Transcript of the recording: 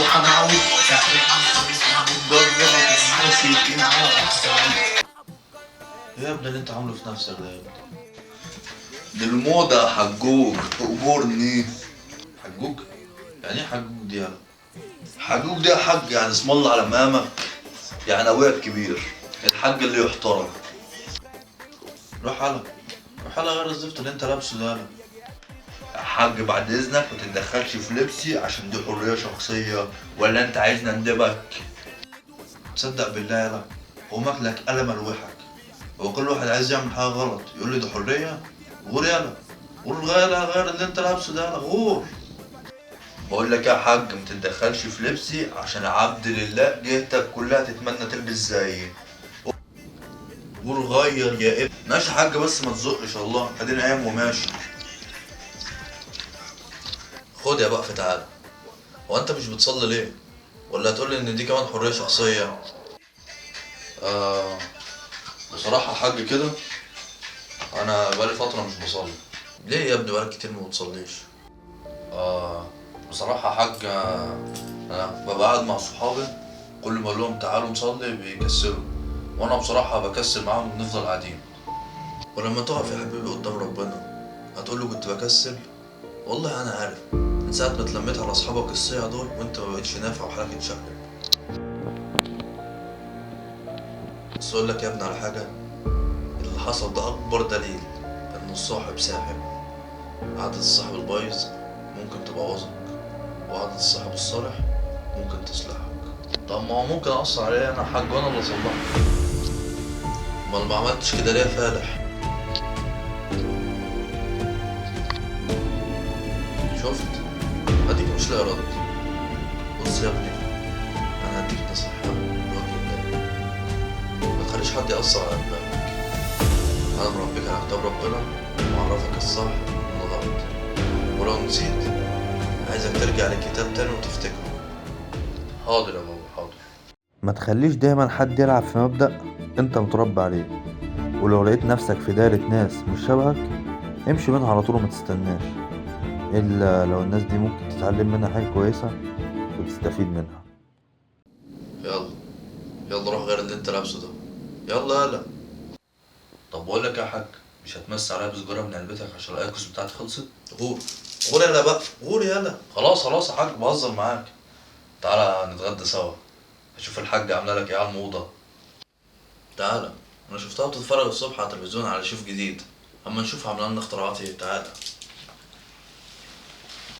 وحنعود ونجرب وتتحسن على أحسن. يا ابني اللي انت عامله في نفسك ده يا ابني؟ دي الموضة يا حجوج، تأمرني. حجوج؟ يعني ايه حجوج دي يالا؟ حجوج ده يا حاج يعني اسم الله على مامك، يعني ابويا الكبير، الحاج اللي يحترم. روح على غير الزفت اللي انت لابسه ده يالا. يا حاج بعد اذنك ما تتدخلش في لبسي عشان دي حرية شخصية، ولا انت عايزني اندبك؟ تصدق بالله يالا، هو ماكلك قلم الوحك. هو كل واحد عايز يعمل حاجة غلط يقول لي دي حرية؟ غور يالا، غور غير اللي انت لابسه ده يالا، غور. بقول لك يا حاج ما تتدخلش في لبسي عشان عبد لله جهتك كلها تتمنى تلبس زيي. غور غير يا ابني. ماشي يا حاج بس ما تزقش الله، اديني قايم وماشي. خد يا بقى تعالى. هو انت مش بتصلي ليه؟ ولا هتقولي ان دي كمان حرية شخصية؟ بصراحة يا حاج كده انا بقالي فترة مش بصلي. ليه يا ابني بقالك كتير ما بتصليش؟ بصراحة يا حاج انا ببقى قاعد مع صحابي، كل ما اقول لهم تعالوا نصلي بيكسلوا، وانا بصراحة بكسل معاهم وبنفضل قاعدين. ولما تقف يا حبيبي قدام ربنا هتقول له كنت بكسل؟ والله انا عارف من ساعة ما اتلميت على اصحابك الصيع دول وانت ما بقتش نافع وحالك اتشقلب. بس اقول لك يا ابني على حاجة، اللي حصل ده اكبر دليل ان الصاحب ساحب. قعدة الصاحب البايظ ممكن تبوظك، وقعدة الصاحب الصالح ممكن تصلحك. طب ما هو ممكن اقصر عليا انا يا حاج وانا اللي اصلحك. امال ما عملتش كده ليه يا فالح؟ شفت؟ اديك مش لاقي رد. بص يا ابني، انا هديك نصيحة بوجه الله، ما تخليش حد يأثر على دماغك. انا مربيك على كتاب ربنا ومعرفك الصح من الغلط، ولو نسيت عايزك ترجع للكتاب تاني وتفتكره. حاضر يا بابا حاضر. ما تخليش دايما حد يلعب في مبدأ انت متربي عليه، ولو لقيت نفسك في دايرة ناس مش شبهك امشي منها على طول وما تستناش، الا لو الناس دي ممكن تتعلم منها حاجة كويسة وتستفيد منها. يلا روح غير اللي انت لابسه ده، يلا. طب بقول لك يا حاج، مش هتمس عليا بسجارة من علبتك عشان الايكوس بتاعتي خلصت؟ غور يلا بقى، غور يلا. خلاص يا حاج بهزر معاك. تعالى نتغدى سوا، هشوف الحاج عامله لك ايه على الموضة. تعالى، انا شفتها بتتفرج الصبح على التلفزيون على شيف جديد، اما نشوف عامله لنا اختراعات ايه. تعالى.